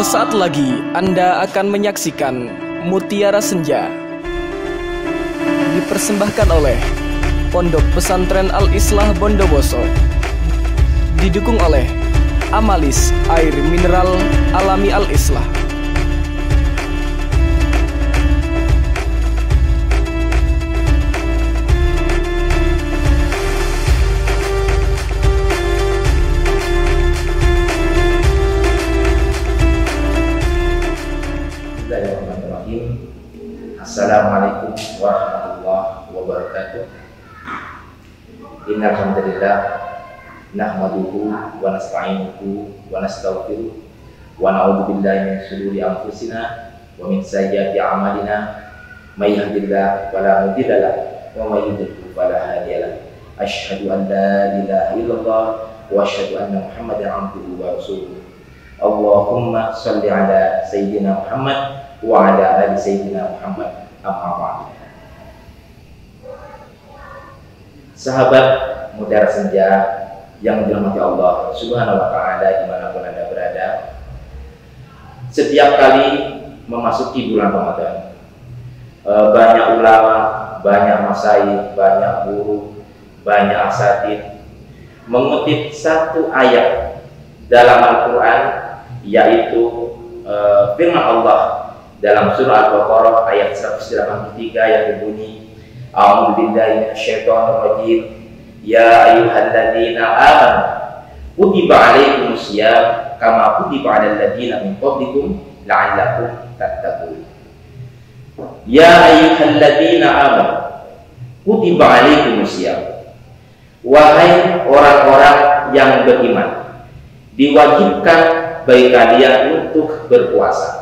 Sesaat lagi Anda akan menyaksikan Mutiara Senja, dipersembahkan oleh Pondok Pesantren Al-Islah Bondowoso, didukung oleh Amalis Air Mineral Alami Al-Islah. Assalamualaikum warahmatullahi wabarakatuh. Innal hamdalillah nahmaduhu wa nasta'inuhu wa nastaghfiruh wa na'udzu billahi min shururi anfusina wa min sayyiati a'malina may yahdihillahu fala mudilla lahu wa may yudlil fala hadiya lahu. Asyhadu an la ilaha illallah wa asyhadu anna Muhammadan abduhu wa rasuluh. Allahumma shalli ala sayyidina Muhammad wa ala ali sayyidina Muhammad. Amma ba'du. Sahabat Mutiara Senja yang dirahmati Allah Subhanahu wa ta'ala dimanapun Anda berada, setiap kali memasuki bulan Ramadan, banyak ulama, banyak masyayikh, banyak guru, banyak asatidz mengutip satu ayat dalam Al-Quran, yaitu firman Allah dalam surah Al-Baqarah ayat 183 yang berbunyi, A'udzu billahi minasyaitonir rajim, ya ayyuhalladzina amanu kutiba 'alaikumusiyam kama kutiba 'alal ladzina min qablikum la'allakum tattaqun. Ya ayyuhalladzina amanu kutiba 'alaikumusiyam, wahai orang-orang yang beriman, diwajibkan bagi kalian untuk berpuasa.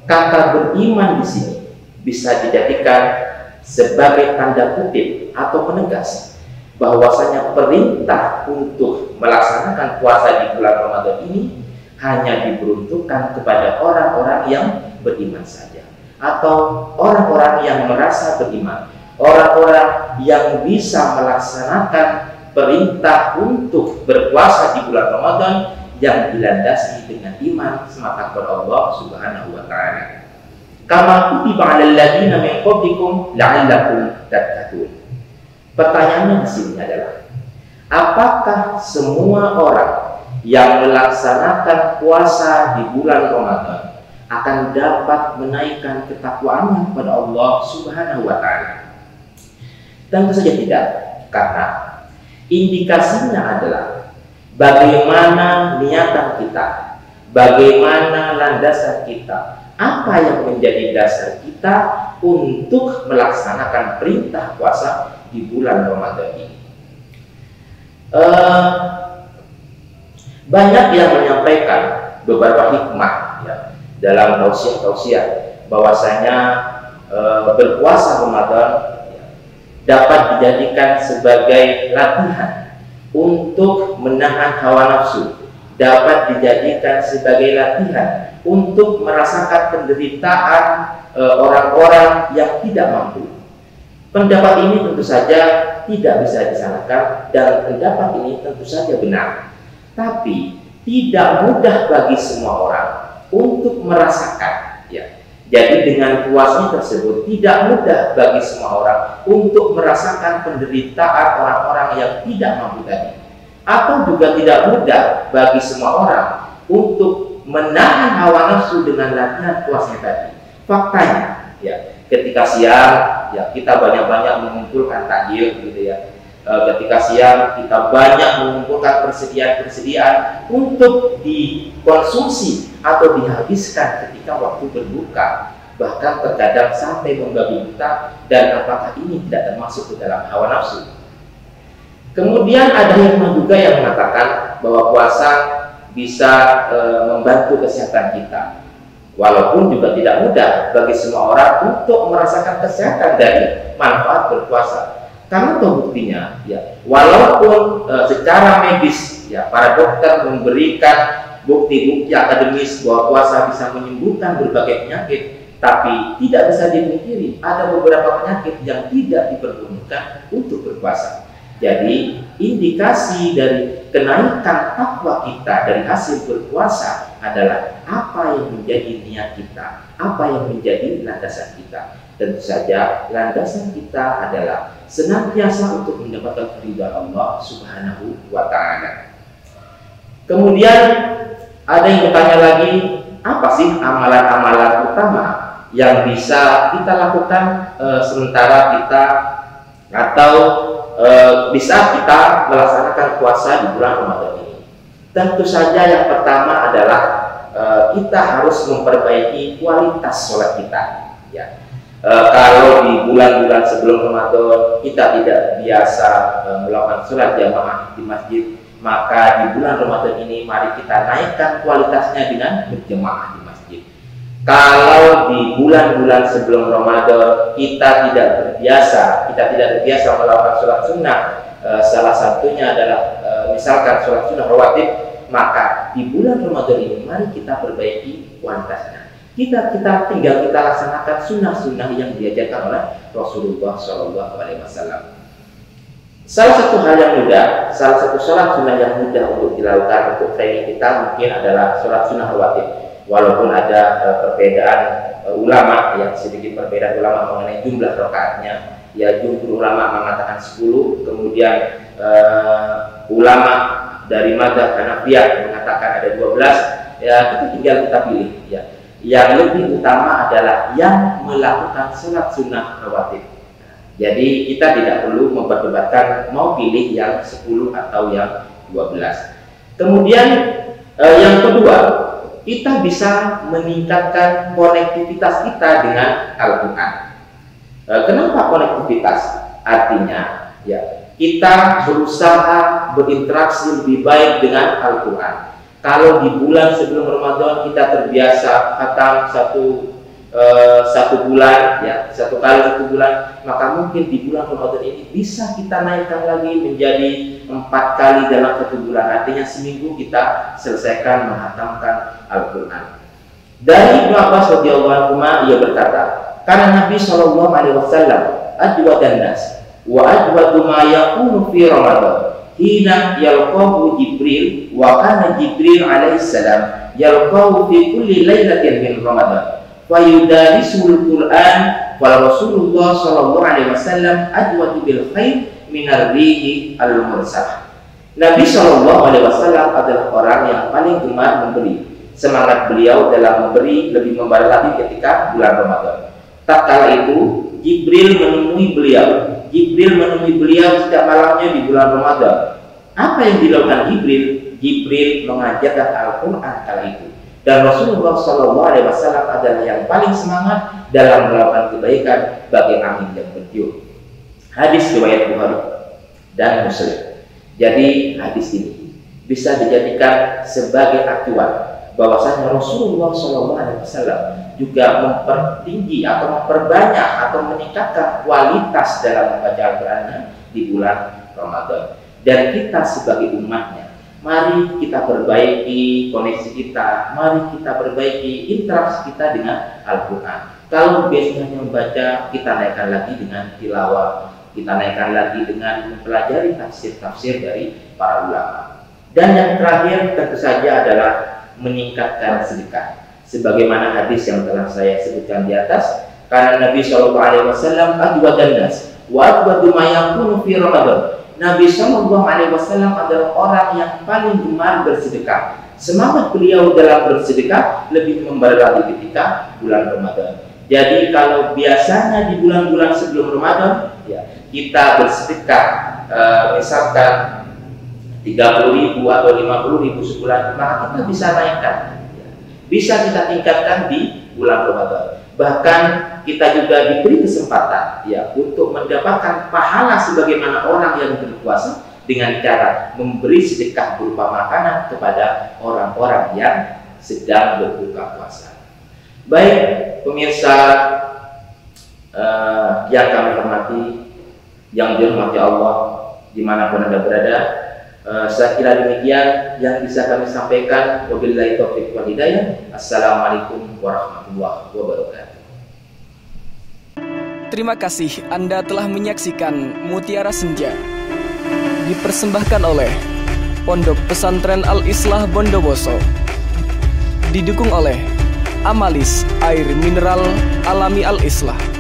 Kata beriman di sini bisa dijadikan sebagai tanda kutip atau penegas bahwasanya perintah untuk melaksanakan puasa di bulan Ramadan ini hanya diperuntukkan kepada orang-orang yang beriman saja, atau orang-orang yang merasa beriman, orang-orang yang bisa melaksanakan perintah untuk berpuasa di bulan Ramadan yang dilandasi dengan iman semata kepada Allah Subhanahu wa ta'ala. Kama kutiba 'alal ladzina min qablikum la'allakum tattaqun. Pertanyaannya di sini adalah, apakah semua orang yang melaksanakan puasa di bulan Ramadan akan dapat menaikkan ketakwaannya kepada Allah Subhanahu wa ta'ala? Tentu saja tidak, karena indikasinya adalah bagaimana niatan kita, bagaimana landasan kita, apa yang menjadi dasar kita untuk melaksanakan perintah puasa di bulan Ramadan ini. Banyak yang menyampaikan beberapa hikmah ya, dalam tausiah bahwasanya berpuasa Ramadan ya, dapat dijadikan sebagai latihan untuk menahan hawa nafsu, dapat dijadikan sebagai latihan untuk merasakan penderitaan orang-orang yang tidak mampu. Pendapat ini tentu saja tidak bisa disalahkan dan pendapat ini tentu saja benar. Tapi tidak mudah bagi semua orang untuk merasakan ya. Jadi dengan puasanya tersebut tidak mudah bagi semua orang untuk merasakan penderitaan orang-orang yang tidak mampu tadi, atau juga tidak mudah bagi semua orang untuk menahan hawa nafsu dengan latihan puasanya tadi. Faktanya, ya, ketika siang ya kita banyak-banyak mengumpulkan takjil gitu ya. Ketika siang kita banyak mengumpulkan persediaan-persediaan untuk dikonsumsi atau dihabiskan ketika waktu berbuka, bahkan terkadang sampai membabi buta, dan apakah ini tidak termasuk ke dalam hawa nafsu? Kemudian ada hikmah juga yang mengatakan bahwa puasa bisa membantu kesehatan kita, walaupun juga tidak mudah bagi semua orang untuk merasakan kesehatan dari manfaat berpuasa. Karena buktinya ya, walaupun secara medis ya para dokter memberikan bukti-bukti akademis bahwa puasa bisa menyembuhkan berbagai penyakit, tapi tidak bisa dipungkiri ada beberapa penyakit yang tidak diperbolehkan untuk berpuasa. Jadi indikasi dari kenaikan takwa kita dari hasil berpuasa adalah apa yang menjadi niat kita, apa yang menjadi landasan kita. Tentu saja landasan kita adalah senantiasa untuk mendapatkan ridha Allah Subhanahu wa Ta'ala. Kemudian ada yang bertanya lagi, apa sih amalan-amalan utama yang bisa kita lakukan sementara kita atau di saat kita melaksanakan puasa di bulan Ramadan ini? Tentu saja yang pertama adalah kita harus memperbaiki kualitas sholat kita. Ya. Kalau di bulan-bulan sebelum Ramadan kita tidak biasa melakukan sholat jamaah di masjid, maka di bulan Ramadan ini mari kita naikkan kualitasnya dengan berjamaah di masjid. Kalau di bulan-bulan sebelum Ramadan kita tidak terbiasa melakukan sholat sunnah, salah satunya adalah misalkan sholat sunnah rawatib, maka di bulan Ramadan ini mari kita perbaiki kualitasnya. Kita tinggal kita laksanakan sunnah-sunnah yang diajarkan oleh Rasulullah SAW. Salah satu hal yang mudah, salah satu sholat sunnah yang mudah untuk dilakukan untuk training kita mungkin adalah sholat sunnah rawatib. Walaupun ada perbedaan ulama, yang sedikit perbedaan ulama mengenai jumlah rakaatnya, ya jumhur ulama mengatakan 10, kemudian ulama dari mazhab Hanafiyah mengatakan ada 12. Ya kita tinggal kita pilih. Ya, yang lebih utama adalah yang melakukan sholat sunnah rawatib. Jadi kita tidak perlu memperdebatkan mau pilih yang 10 atau yang 12. Kemudian yang kedua, kita bisa meningkatkan konektivitas kita dengan Al-Quran. Kenapa konektivitas? Artinya, ya kita berusaha berinteraksi lebih baik dengan Al-Quran. Kalau di bulan sebelum Ramadan kita terbiasa khatam satu bulan, ya satu bulan, maka mungkin di bulan Ramadan ini bisa kita naikkan lagi menjadi 4 kali dalam 1 bulan. Artinya seminggu kita selesaikan menghatamkan Al-Quran. Dari Ibnu Abbas radhiyallahu anhu ia berkata, karena Nabi Shallallahu Alaihi Wasallam ajwadan nas wa ajwadu ma yakunu fi Ramadan hina yalqahu Jibril wa kana Jibril alaihi salam yalqahu fi kulli lailatin min Ramadan wa yudarisul Quran wa Rasulullah Shallallahu Alaihi Wasallam ajwadu bil khair minar rihi al-mursalah. Nabi Shallallahu Alaihi Wasallam adalah orang yang paling gemar memberi. Semangat beliau dalam memberi lebih membara lagi ketika bulan Ramadan. Tak kala itu Jibril menemui beliau setiap malamnya di bulan Ramadan. Apa yang dilakukan Jibril? Jibril mengajarkan Al-Quran kala itu. Dan Rasulullah Shallallahu Alaihi Wasallam adalah yang paling semangat dalam melakukan kebaikan bagi angin yang bertiup. Hadis riwayat Bukhari dan Muslim. Jadi hadis ini bisa dijadikan sebagai acuan bahwasanya Rasulullah SAW juga mempertinggi atau memperbanyak atau meningkatkan kualitas dalam membaca Al-Qurannya di bulan Ramadan. Dan kita sebagai umatnya, mari kita perbaiki koneksi kita, mari kita perbaiki interaksi kita dengan Al-Quran. Kalau biasanya membaca, kita naikkan lagi dengan tilawah, kita naikkan lagi dengan mempelajari tafsir-tafsir dari para ulama. Dan yang terakhir tentu saja adalah meningkatkan sedekah. Sebagaimana hadis yang telah saya sebutkan di atas, karena Nabi Shallallahu Alaihi Wasallam ajwadan nas wa ajwadu ma yakunu fi Ramadan. Nabi Shallallahu Alaihi Wasallam adalah orang yang paling gemar bersedekah. Semangat beliau dalam bersedekah lebih membara lagi ketika bulan Ramadan. Jadi kalau biasanya di bulan-bulan sebelum Ramadan, ya kita bersedekah misalkan 30.000 atau 50.000 sebulan, maka kita bisa naikkan, ya. Bisa kita tingkatkan di bulan Ramadan. Bahkan kita juga diberi kesempatan, ya, untuk mendapatkan pahala sebagaimana orang yang berpuasa dengan cara memberi sedekah berupa makanan kepada orang-orang yang sedang berbuka puasa. Baik pemirsa yang kami hormati, yang dirahmati Allah dimanapun Anda berada, saya kira demikian yang bisa kami sampaikan. Wabillahi taufiq wal hidayah. Assalamualaikum warahmatullahi wabarakatuh. Terima kasih Anda telah menyaksikan Mutiara Senja. Dipersembahkan oleh Pondok Pesantren Al-Islah Bondowoso. didukung oleh Amalis Air Mineral Alami Al-Islah.